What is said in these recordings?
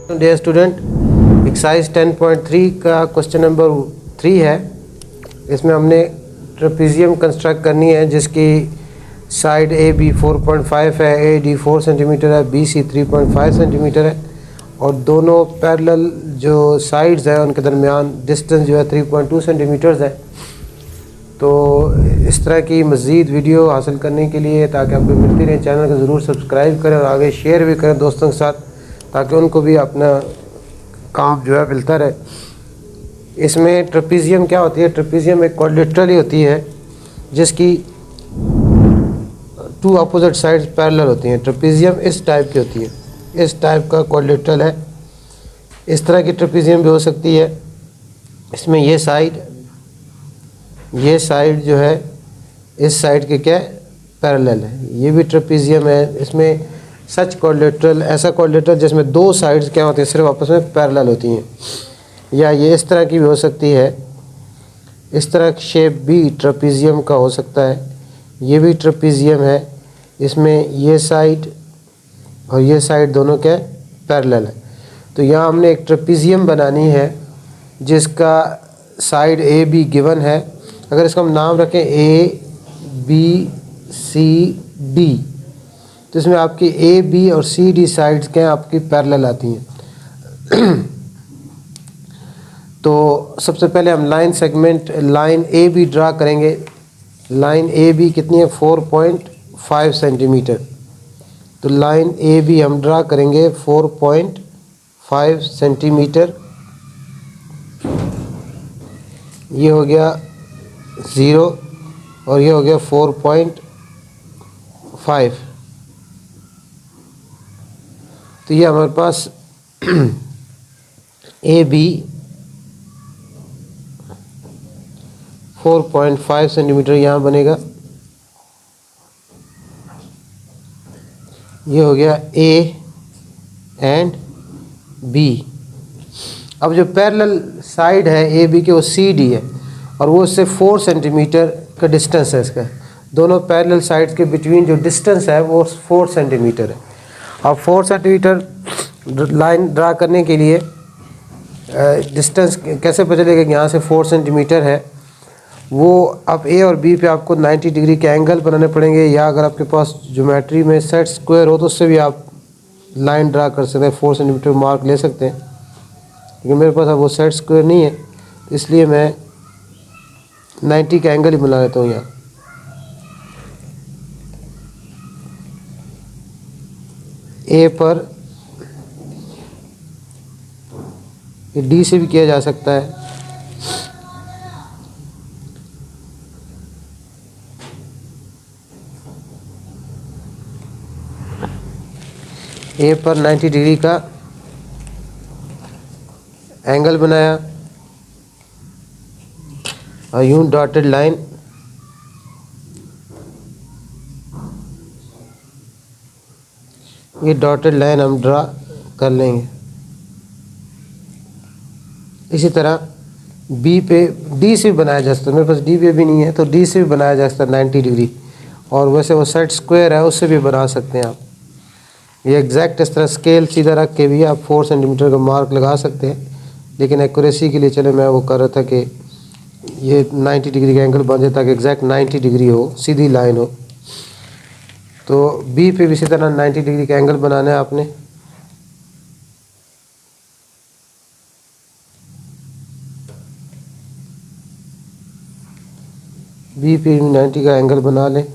Dear student, exercise 10.3 का question number 3 है। इसमें हमने ट्रेपेजियम कंस्ट्रक्ट करनी है जिसकी साइड ए बी 4.5 है, ए डी 4 सेंटीमीटर है, बी सी 3.5 सेंटीमीटर है और दोनों पैरेलल जो साइड्स है उनके दरमियान डिस्टेंस जो है 3.2 सेंटीमीटर्स है। तो इस तरह की मज़ीद वीडियो हासिल करने के लिए, ताकि आपको मिलती रहे, चैनल को ज़रूर सब्सक्राइब करें और आगे शेयर भी करें दोस्तों के साथ, ताकि उनको भी अपना काम जो है मिलता रहे। इसमें ट्रेपेजियम क्या होती है? ट्रेपेजियम एक क्वाड्रिलेटरल ही होती है जिसकी 2 अपोजिट साइड्स पैरेलल होती हैं। ट्रेपेजियम इस टाइप की होती है, इस टाइप का क्वाड्रिलेटरल है। इस तरह की ट्रेपेजियम भी हो सकती है। इसमें ये साइड जो है इस साइड के क्या पैरेलल है, ये भी ट्रेपेजियम है। इसमें सच क्वाड्रिलेटरल, ऐसा क्वाड्रिलेटरल जिसमें 2 साइड्स क्या होती हैं, सिर्फ आपस में पैरेलल होती हैं। या ये इस तरह की भी हो सकती है, इस तरह की शेप भी ट्रेपेजियम का हो सकता है। ये भी ट्रेपेजियम है, इसमें ये साइड और ये साइड दोनों क्या पैरेलल है। तो यहाँ हमने एक ट्रेपेजियम बनानी है जिसका साइड ए बी गिवन है। अगर इसका हम नाम रखें ए बी सी डी, तो इसमें आपकी ए बी और सी डी साइड्स क्या आपकी पैरेलल आती हैं। तो सबसे पहले हम लाइन ए बी ड्रा करेंगे। लाइन ए बी कितनी है? 4.5 सेंटीमीटर। तो लाइन ए बी हम ड्रा करेंगे 4.5 सेंटीमीटर। ये हो गया 0 और ये हो गया 4.5। तो ये हमारे पास ए बी 4.5 सेंटीमीटर यहाँ बनेगा। ये हो गया ए एंड बी। अब जो पैरेलल साइड है ए बी के वो सी डी है और वो इससे 4 सेंटीमीटर का डिस्टेंस है। इसका दोनों पैरेलल साइड्स के बिटवीन जो डिस्टेंस है वो 4 सेंटीमीटर है। अब 4 सेंटीमीटर लाइन ड्रा करने के लिए डिस्टेंस कैसे पता चलेगा कि यहाँ से 4 सेंटीमीटर है? वो अब ए और बी पे आपको 90 डिग्री के एंगल बनाने पड़ेंगे, या अगर आपके पास ज्योमेट्री में सेट स्क्वायर हो तो उससे भी आप लाइन ड्रा कर सकते हैं, 4 सेंटीमीटर मार्क ले सकते हैं। लेकिन मेरे पास अब वो सेट स्क्वायर नहीं है, इसलिए मैं 90 का एंगल ही बना लेता हूँ। यहाँ ए पर डी से भी किया जा सकता है। ए पर 90 डिग्री का एंगल बनाया और यूं डॉटेड लाइन ये डॉटेड लाइन हम ड्रा कर लेंगे। इसी तरह बी पे डी से भी बनाया जा सकता है। मेरे पास डी पे भी नहीं है तो डी से भी बनाया जा सकता है 90 डिग्री, और वैसे वो सेट स्क्वायर है उससे भी बना सकते हैं आप। ये एग्जैक्ट इस तरह स्केल सीधा रख के भी आप 4 सेंटीमीटर का मार्क लगा सकते हैं, लेकिन एक्यूरेसी के लिए चले मैं वो कर रहा था कि ये 90 डिग्री का एंगल बन जाए ताकि एग्जैक्ट 90 डिग्री हो, सीधी लाइन हो। तो बी पे भी इसी तरह 90 डिग्री का एंगल बनाना है आपने। बी पे 90 का एंगल बना लें।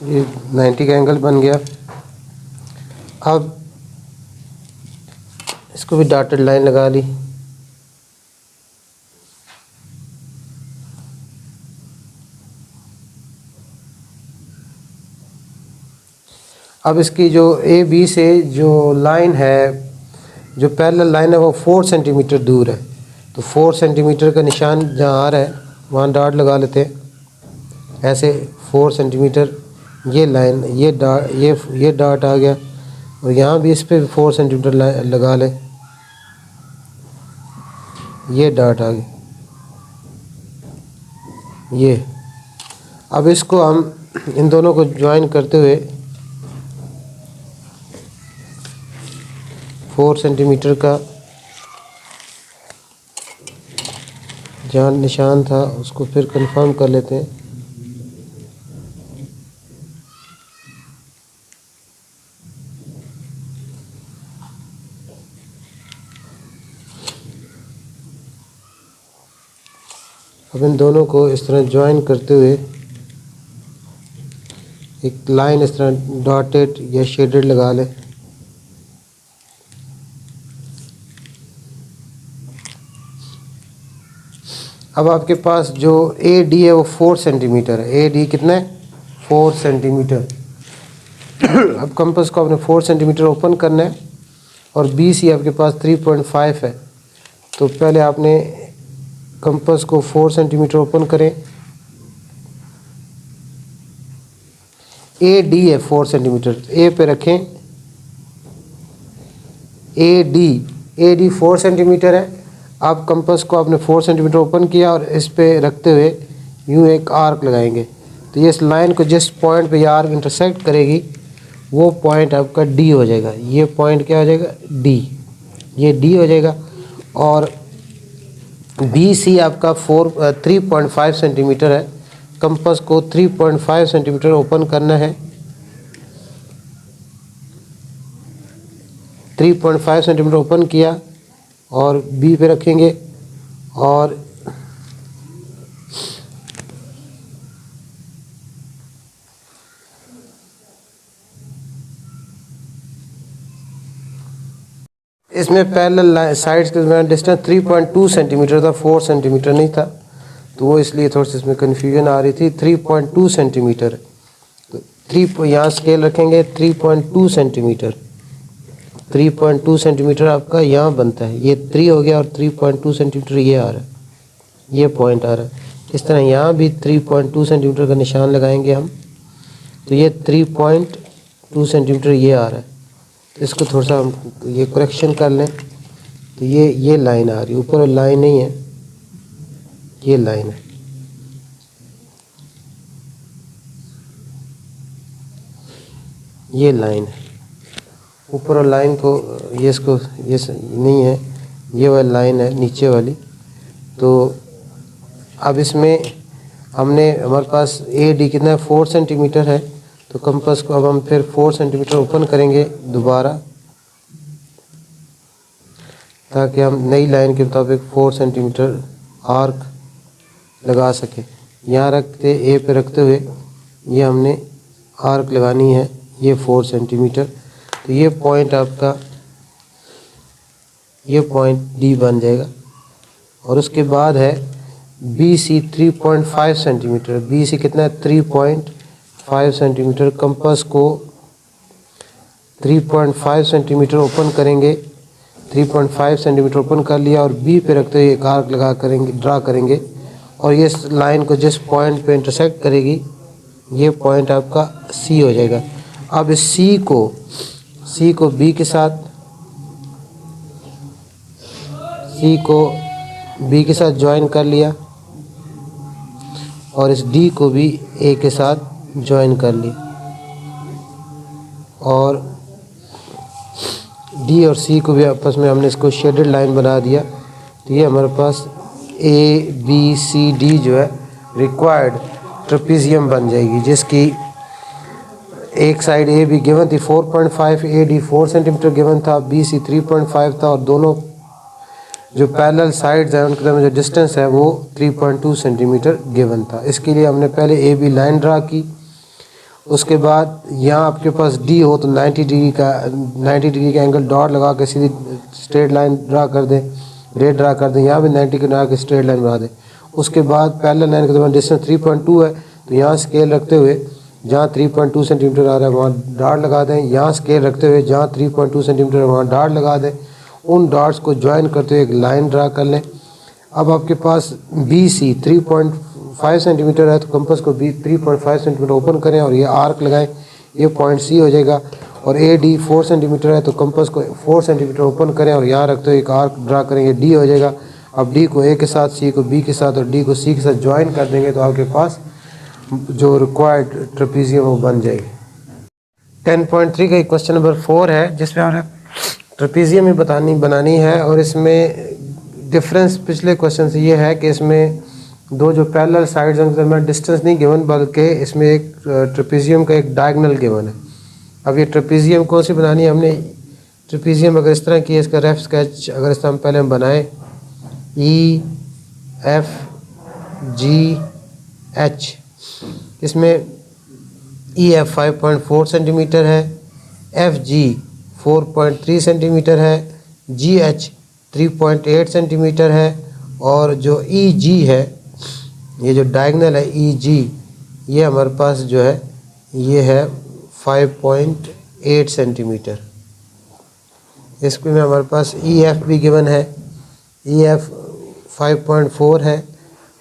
ये 90 का एंगल बन गया। अब इसको भी डॉटेड लाइन लगा ली। अब इसकी जो ए बी से जो लाइन है, जो पैरेलल लाइन है वो 4 सेंटीमीटर दूर है। तो 4 सेंटीमीटर का निशान जहाँ आ रहा है वहाँ डॉट लगा लेते हैं ऐसे 4 सेंटीमीटर। ये लाइन ये डॉट आ गया और यहाँ भी इस पे 4 सेंटीमीटर लगा ले। ये डॉट आ गई ये। अब इसको हम इन दोनों को ज्वाइन करते हुए 4 सेंटीमीटर का जहाँ निशान था उसको फिर कंफर्म कर लेते हैं। अब इन दोनों को इस तरह ज्वाइन करते हुए एक लाइन इस तरह डॉटेड या शेडेड लगा लें। अब आपके पास जो AD है वो 4 सेंटीमीटर है। AD कितना है? 4 सेंटीमीटर। अब कंपास को आपने 4 सेंटीमीटर ओपन करना है और BC आपके पास 3.5 है। तो पहले आपने कंपास को 4 सेंटीमीटर ओपन करें। AD है 4 सेंटीमीटर, A पे रखें। AD 4 सेंटीमीटर है। अब कंपास को आपने 4 सेंटीमीटर ओपन किया और इस पे रखते हुए यूँ एक आर्क लगाएंगे। तो ये इस लाइन को जिस पॉइंट पे ये आर्क इंटरसेक्ट करेगी वो पॉइंट आपका D हो जाएगा। ये पॉइंट क्या हो जाएगा? D। ये D हो जाएगा। और BC आपका 3.5 सेंटीमीटर है। कंपास को 3.5 सेंटीमीटर ओपन करना है। 3.5 सेंटीमीटर ओपन किया और B पे रखेंगे और इसमें पैरेलल साइड्स के डिस्टेंस 3.2 सेंटीमीटर था, 4 सेंटीमीटर नहीं था, तो वो इसलिए थोड़ी सी इसमें कन्फ्यूजन आ रही थी। 3.2 सेंटीमीटर, तो 3 यहाँ स्केल रखेंगे 3.2 सेंटीमीटर। 3.2 सेंटीमीटर आपका यहाँ बनता है। ये 3 हो गया और 3.2 सेंटीमीटर ये आ रहा है, ये पॉइंट आ रहा है। इस तरह यहाँ भी 3.2 सेंटीमीटर का निशान लगाएंगे हम, तो ये 3.2 सेंटीमीटर ये आ रहा है। तो इसको थोड़ा सा हम ये करेक्शन कर लें। तो ये लाइन आ रही है, ऊपर लाइन नहीं है, ये लाइन है। ये लाइन है ऊपर और लाइन को ये इसको ये नहीं है, ये वाली लाइन है नीचे वाली। तो अब इसमें हमने हमारे पास AD कितना है? 4 सेंटीमीटर है। तो कंपास को अब हम फिर 4 सेंटीमीटर ओपन करेंगे दोबारा, ताकि हम नई लाइन के मुताबिक 4 सेंटीमीटर आर्क लगा सकें। यहाँ रखते A पे रखते हुए ये हमने आर्क लगानी है, ये 4 सेंटीमीटर। तो ये पॉइंट आपका, ये पॉइंट D बन जाएगा। और उसके बाद है BC 3.5 सेंटीमीटर। BC कितना है? 3.5 सेंटीमीटर। कंपास को 3.5 सेंटीमीटर ओपन करेंगे। 3.5 सेंटीमीटर ओपन कर लिया और B पे रखते हुए एक आर्क लगा करेंगे, ड्रा करेंगे। और ये लाइन को जिस पॉइंट पे इंटरसेक्ट करेगी ये पॉइंट आपका C हो जाएगा। अब इस C को B के साथ, C को B के साथ ज्वाइन कर लिया और इस D को भी A के साथ ज्वाइन कर लिया और D और C को भी आपस में हमने इसको शेडेड लाइन बना दिया। तो ये हमारे पास ABCD जो है रिक्वायर्ड ट्रेपेजियम बन जाएगी, जिसकी एक साइड AB गिवन थी 4.5, AD 4 सेंटीमीटर गिवन था, BC 3.5 था और दोनों जो पैरेलल साइड्स हैं उनके दरमियान जो डिस्टेंस है वो 3.2 सेंटीमीटर गिवन था। इसके लिए हमने पहले AB लाइन ड्रा की। उसके बाद यहाँ आपके पास D हो तो 90 डिग्री का एंगल डॉट लगा के सीधी स्ट्रेट लाइन ड्रा कर दें, रे ड्रा कर दें। यहाँ भी 90 के ड्रा के स्ट्रेट लाइन बना दें। उसके बाद पैरेलल लाइन के दरमियान डिस्टेंस 3.2 है, तो यहाँ स्केल रखते हुए जहाँ 3.2 सेंटीमीटर आ रहा है वहाँ डॉट लगा दें। यहाँ स्केल रखते हुए जहाँ 3.2 सेंटीमीटर वहाँ डॉट लगा दें। उन डॉट्स को ज्वाइन करते हुए एक लाइन ड्रा कर लें। अब आपके पास BC 3.5 सेंटीमीटर है, तो कंपास को 3.5 सेंटीमीटर ओपन करें और ये आर्क लगाएं, ये पॉइंट C हो जाएगा। और ए डी 4 सेंटीमीटर है, तो कंपास को 4 सेंटीमीटर ओपन करें और यहाँ रखते हुए एक आर्क ड्रा करेंगे, डी हो जाएगा। अब डी को ए के साथ, सी को बी के साथ और डी को सी के साथ ज्वाइन कर देंगे तो आपके पास जो रिक्वायर्ड ट्रेपीजियम वो बन जाएगी। 10.3 का क्वेश्चन नंबर 4 है जिसमें हमने ट्रेपीजियम ही बनानी है। और इसमें डिफरेंस पिछले क्वेश्चन से ये है कि इसमें दो जो पैरेलल साइड्स हैं उनमें डिस्टेंस नहीं गिवन, बल्कि इसमें एक ट्रेपीजियम का एक डायगोनल गिवन है। अब ये ट्रेपीजियम कौन सी बनानी है हमने? ट्रेपीजियम अगर इस तरह की है, इसका रफ स्केच अगर इस तरह हम पहले हम बनाएं, ई एफ जी एच, इसमें ई एफ 5.4 सेंटीमीटर है, एफ जी 4.3 सेंटीमीटर है, जी एच 3.8 सेंटीमीटर है और जो ई जी है, ये जो डायगोनल है ई जी, ये हमारे पास जो है ये है 5.8 सेंटीमीटर। इसमें हमारे पास ई एफ भी गिवन है, ई एफ 5.4 है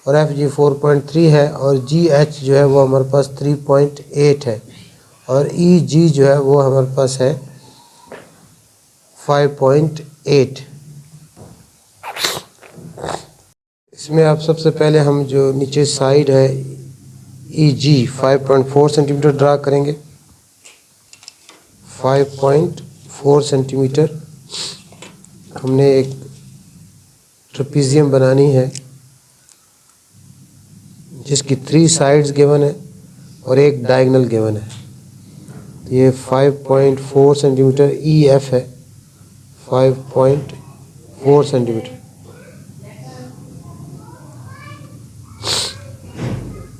और एफ जी 4.3 है और जी एच जो है वो हमारे पास 3.8 है और ई जी जो है वो हमारे पास है 5.8। इसमें आप सबसे पहले हम जो नीचे साइड है ई जी 5.4 सेंटीमीटर ड्रा करेंगे, 5.4 सेंटीमीटर हमने एक ट्रेपीजियम बनानी है जिसकी 3 साइड्स गिवन है और एक डायगोनल गिवन है। तो ये 5.4 सेंटीमीटर ई एफ है, 5.4 centimetre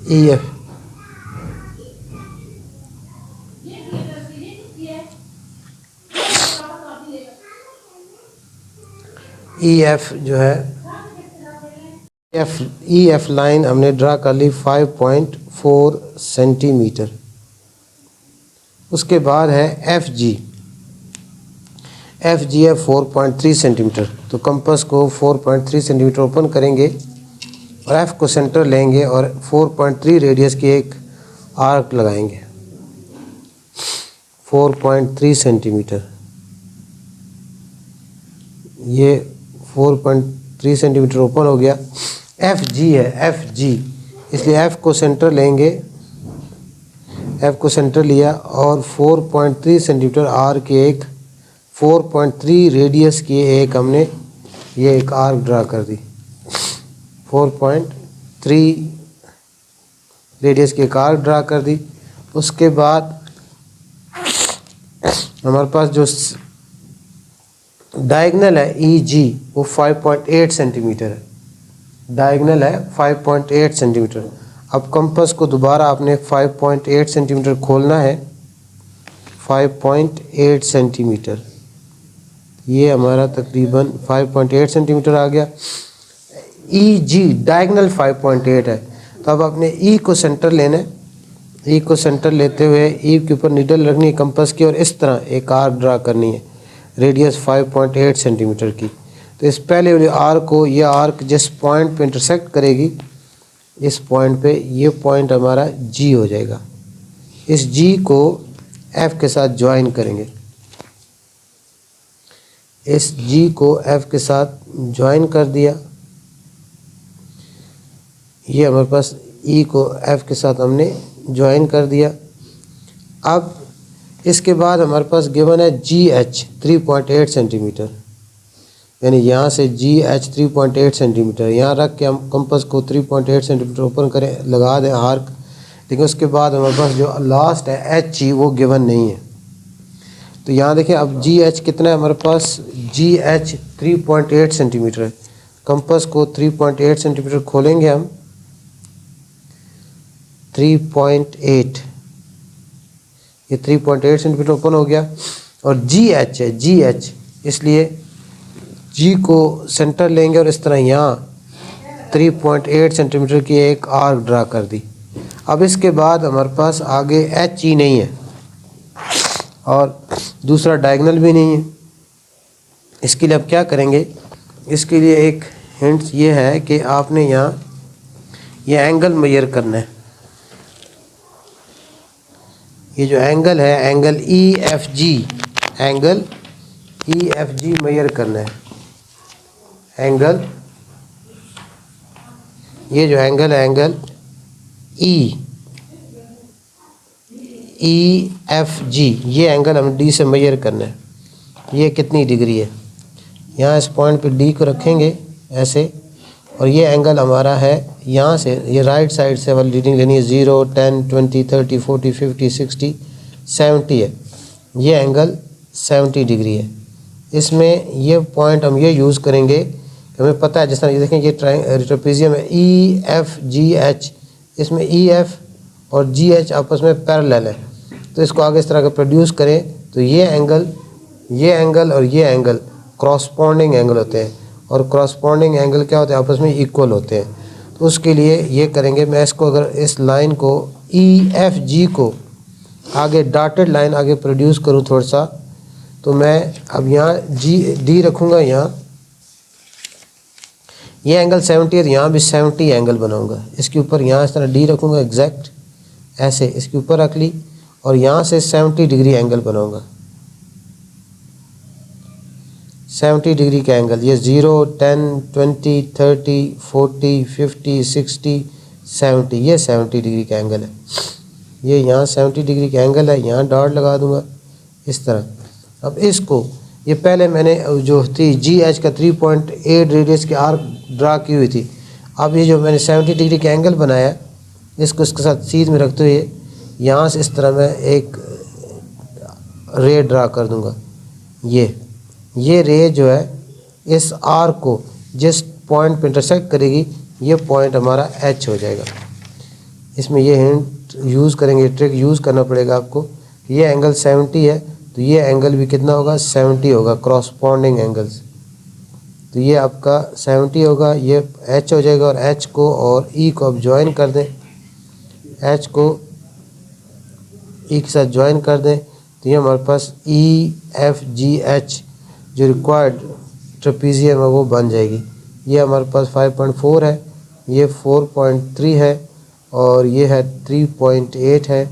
E F. E F जो है ई एफ लाइन हमने ड्रा कर ली 5.4 सेंटीमीटर। उसके बाद है एफ जी है 4.3 सेंटीमीटर। तो कंपास को 4.3 सेंटीमीटर ओपन करेंगे और एफ को सेंटर लेंगे और 4.3 रेडियस की एक आर्क लगाएंगे, 4.3 सेंटीमीटर। ये 4.3 सेंटीमीटर ओपन हो गया। एफ जी है, एफ जी, इसलिए एफ को सेंटर लेंगे, एफ को सेंटर लिया और 4.3 सेंटीमीटर आर के एक 4.3 रेडियस की एक हमने ये एक आर्क ड्रा कर दी, 4.3 रेडियस की एक आर्क ड्रा कर दी। उसके बाद हमारे पास जो डायगोनल है ई जी वो 5.8 सेंटीमीटर है, डायगोनल है 5.8 सेंटीमीटर। अब कंपास को दोबारा आपने 5.8 सेंटीमीटर खोलना है, 5.8 सेंटीमीटर, ये हमारा तकरीबन 5.8 सेंटीमीटर आ गया। ई जी डायगोनल 5.8 है, तो अब आपने ई को सेंटर लेना है, ई को सेंटर लेते हुए ई के ऊपर नीडल रखनी है कंपास की और इस तरह एक आर्क ड्रा करनी है, रेडियस 5.8 सेंटीमीटर की। तो इस पहले वाले आर्क को, ये आर्क जिस पॉइंट पे इंटरसेक्ट करेगी, इस पॉइंट पे ये पॉइंट हमारा जी हो जाएगा। इस जी को एफ के साथ ज्वाइन करेंगे, इस जी को एफ के साथ ज्वाइन कर दिया। ये हमारे पास ई को एफ के साथ हमने ज्वाइन कर दिया। अब इसके बाद हमारे पास गिवन है जी एच 3.8 सेंटीमीटर, यानी यहाँ से जी एच 3.8 सेंटीमीटर यहाँ रख के हम कंपास को 3.8 सेंटीमीटर ओपन करें, लगा दें आर्क। लेकिन उसके बाद हमारे पास जो लास्ट है एच जी वो गिवन नहीं है। तो यहाँ देखें अब जी एच कितना है हमारे पास, जी एच 3.8 सेंटीमीटर है। कंपास को 3.8 सेंटीमीटर खोलेंगे हम, 3.8, ये 3.8 सेंटीमीटर ओपन हो गया। और जी एच है, जी एच, इसलिए जी को सेंटर लेंगे और इस तरह यहाँ 3.8 सेंटीमीटर की एक आर्क ड्रा कर दी। अब इसके बाद हमारे पास आगे एच ई नहीं है और दूसरा डायगोनल भी नहीं है। इसके लिए अब क्या करेंगे, इसके लिए एक हिंट ये है कि आपने यहाँ ये एंगल मेजर करना है, ये जो एंगल है, angle EFG, angle EFG measure करना है। एंगल, ये जो एंगल है, एंगल EFG, ये एंगल हम D से मेजर करना है। ये कितनी डिग्री है, यहाँ इस पॉइंट पे D को रखेंगे ऐसे, और ये एंगल हमारा है यहाँ से, ये राइट साइड से वाली रीडिंग लेनी है 0, 10, 20, 30, 40, 50, 60, 70 है। ये एंगल 70 डिग्री है। इसमें ये पॉइंट हम ये यूज़ करेंगे, हमें पता है, जिस तरह ये देखें, ये ट्रेपेजियम है EFGH, इसमें EF और GH आपस में पैरेलल है, तो इसको आगे इस तरह का प्रोड्यूस करें तो ये एंगल और ये एंगल क्रॉसपॉन्डिंग एंगल होते हैं, और क्रॉसपॉन्डिंग एंगल क्या होते हैं, आपस में इक्वल होते हैं। तो उसके लिए ये करेंगे, मैं इसको अगर इस लाइन को EFG को आगे डॉटेड लाइन आगे प्रोड्यूस करूँ थोड़ा सा, तो मैं अब यहाँ D रखूँगा, यहाँ ये एंगल 70 है तो यहाँ भी 70 एंगल बनाऊँगा। इसके ऊपर यहाँ इस तरह D रखूँगा एग्जैक्ट ऐसे, इसके ऊपर रख ली, और यहाँ से 70 डिग्री एंगल बनाऊँगा, 70 डिग्री का एंगल। ये 0, 10, 20, 30, 40, 50, 60, 70, ये 70 डिग्री का एंगल है। ये यहाँ 70 डिग्री का एंगल है, यहाँ डॉट लगा दूँगा इस तरह। अब इसको, ये पहले मैंने जो थी GH का 3.8 रेडियस की आर्क ड्रा की हुई थी। अब ये जो मैंने 70 डिग्री का एंगल बनाया, इसको इसके साथ सीध में रखते हुए यहाँ से इस तरह मैं एक रे ड्रा कर दूँगा। ये रे जो है इस आर्क को जिस पॉइंट पे इंटरसेक्ट करेगी, ये पॉइंट हमारा H हो जाएगा। इसमें ये हिंट यूज़ करेंगे, ट्रिक यूज़ करना पड़ेगा आपको। ये एंगल 70 है तो ये एंगल भी कितना होगा, 70 होगा, क्रॉसपॉन्डिंग एंगल्स। तो ये आपका 70 होगा, ये H हो जाएगा, और H को और E को अब ज्वाइन कर दें, H को E के साथ ज्वाइन कर दें, तो ये हमारे पास EFGH जो रिक्वायर्ड ट्रेपेजियम है वो बन जाएगी। ये हमारे पास 5.4 है, ये 4.3 है, और ये है 3.8 है।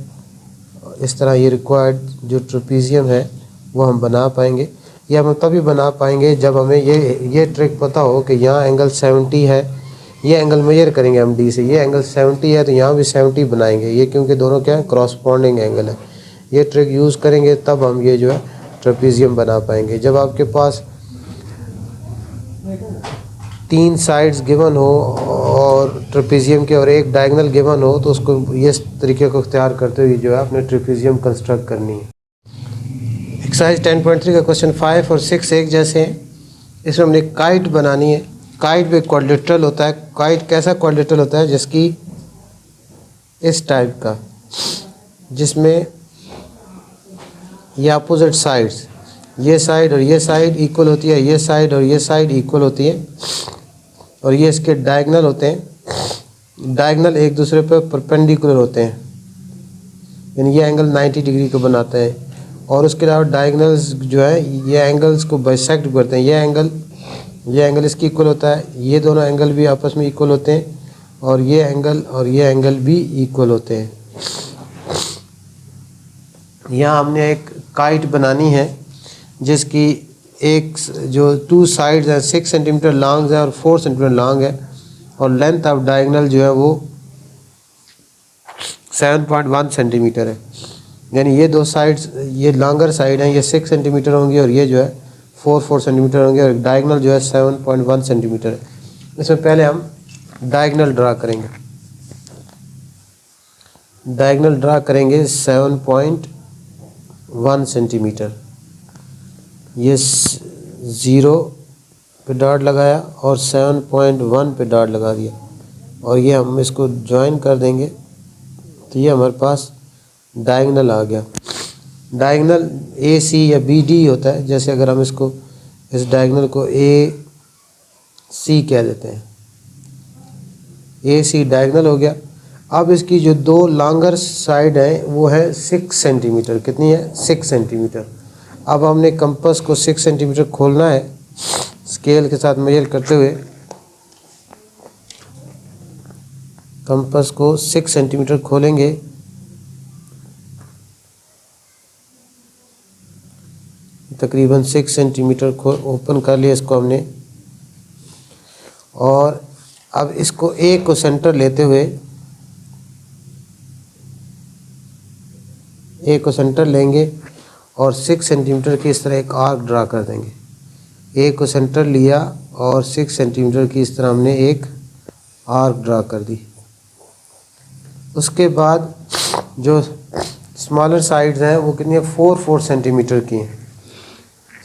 इस तरह ये रिक्वायर्ड जो ट्रेपेजियम है वो हम बना पाएंगे। ये हम तभी बना पाएंगे जब हमें ये ट्रिक पता हो कि यहाँ एंगल 70 है, ये एंगल मेजर करेंगे हम D से, ये एंगल 70 है तो यहाँ भी 70 बनाएंगे, ये क्योंकि दोनों क्या है, क्रॉसपॉन्डिंग एंगल है। ये ट्रिक यूज़ करेंगे तब हम ये जो है ट्रेपेजियम बना पाएंगे। जब आपके पास 3 साइड्स गिवन हो और ट्रेपेजियम के और एक डायगोनल गिवन हो, तो उसको इस तरीके को इख्तियार करते हुए जो है अपने ट्रेपेजियम कंस्ट्रक्ट करनी है। एक्सरसाइज 10.3 का क्वेश्चन 5 और 6 एक जैसे हैं। इसमें हमने काइट बनानी है। काइट भी क्वाड्रिलेटरल होता है। काइट कैसा क्वाड्रिलेटरल होता है, जिसकी इस टाइप का, जिसमें ये अपोजिट साइड्स, ये साइड और ये साइड इक्वल होती है, ये साइड और ये साइड इक्वल होती है, और ये इसके डायगोनल होते हैं। डायगोनल एक दूसरे पर परपेंडिकुलर होते हैं, यानी ये एंगल 90 डिग्री को बनाते हैं। और उसके अलावा डायगोनल्स जो है ये एंगल्स को बाइसेक्ट करते हैं। ये एंगल इसकी इक्वल होता है, ये दोनों एंगल भी आपस में इक्वल होते हैं, और ये एंगल भी इक्वल होते हैं। यहाँ हमने एक काइट बनानी है जिसकी एक जो 2 साइड्स हैं 6 सेंटीमीटर लॉन्ग है और 4 सेंटीमीटर लॉन्ग है, और लेंथ ऑफ डायगोनल जो है वो 7.1 सेंटीमीटर है। यानी ये 2 साइड्स, ये लॉन्गर साइड हैं, ये 6 सेंटीमीटर होंगी, और ये जो है 4 सेंटीमीटर होंगे, और डायगोनल जो है 7.1 सेंटीमीटर है। इसमें पहले हम डायगोनल ड्रा करेंगे। डायगोनल ड्रा करेंगे 7.1 सेंटीमीटर। ये 0 पे डॉट लगाया और 7.1 पे डॉट लगा दिया, और ये हम इसको ज्वाइन कर देंगे, तो ये हमारे पास डायगोनल आ गया। डायगोनल AC या BD होता है। जैसे अगर हम इसको, इस डायगोनल को AC कह देते हैं, AC डायगोनल हो गया। अब इसकी जो 2 लॉन्गर साइड है वो है 6 सेंटीमीटर। कितनी है? 6 सेंटीमीटर। अब हमने कंपास को 6 सेंटीमीटर खोलना है, स्केल के साथ मेजर करते हुए कंपास को 6 सेंटीमीटर खोलेंगे, तकरीबन 6 सेंटीमीटर को ओपन कर लिया इसको हमने। और अब इसको ए को सेंटर लेते हुए ए को सेंटर लेंगे और 6 सेंटीमीटर की इस तरह एक आर्क ड्रा कर देंगे। ए को सेंटर लिया और 6 सेंटीमीटर की इस तरह हमने एक आर्क ड्रा कर दी। उसके बाद जो स्मॉलर साइड्स हैं वो कितनी है, 4 सेंटीमीटर की हैं।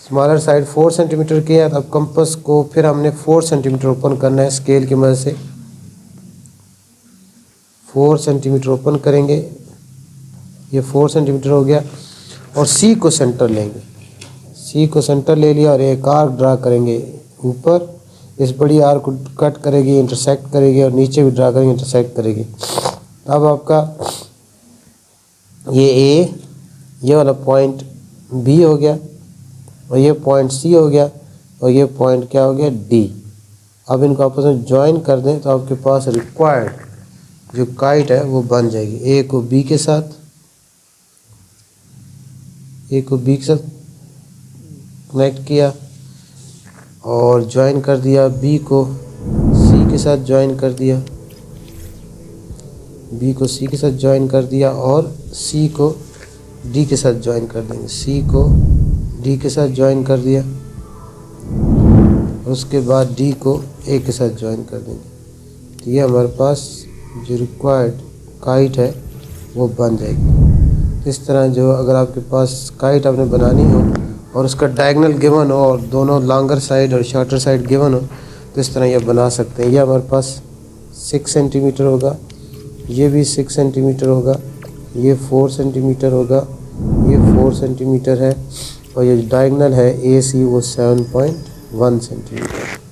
स्मॉलर साइड 4 सेंटीमीटर की है। अब कंपास को फिर हमने 4 सेंटीमीटर ओपन करना है स्केल की मदद से। 4 सेंटीमीटर ओपन करेंगे, ये 4 सेंटीमीटर हो गया। और सी को सेंटर लेंगे, सी को सेंटर ले लिया और एक आर्क ड्रा करेंगे ऊपर। इस बड़ी आर्क को कट करेगी, इंटरसेक्ट करेगी, और नीचे भी ड्रा करेंगे, इंटरसेक्ट करेगी। अब आपका ये ए, ये वाला पॉइंट बी हो गया, और ये पॉइंट सी हो गया, और ये पॉइंट क्या हो गया, डी। अब इनको आपस में ज्वाइन कर दें तो आपके पास रिक्वायर्ड जो काइट है वो बन जाएगी। ए को बी के साथ, ए को बी के साथ कनेक्ट किया और ज्वाइन कर दिया, बी को सी के साथ ज्वाइन कर दिया, बी को सी के साथ ज्वाइन कर दिया, और सी को डी के साथ ज्वाइन कर देंगे, सी को डी के साथ ज्वाइन कर दिया। उसके बाद डी को ए के साथ ज्वाइन कर देंगे। तो ये हमारे पास जो रिक्वायर्ड काइट है वो बन जाएगी। इस तरह जो अगर आपके पास काइट आपने बनानी हो और उसका डायगोनल गिवन हो और दोनों लॉन्गर साइड और शॉर्टर साइड गिवन हो तो इस तरह ये बना सकते हैं। ये हमारे पास 6 सेंटीमीटर होगा, ये भी 6 सेंटीमीटर होगा, ये 4 सेंटीमीटर होगा, ये 4 सेंटीमीटर है, और ये डायगोनल है ए सी वो 7.1 सेंटीमीटर।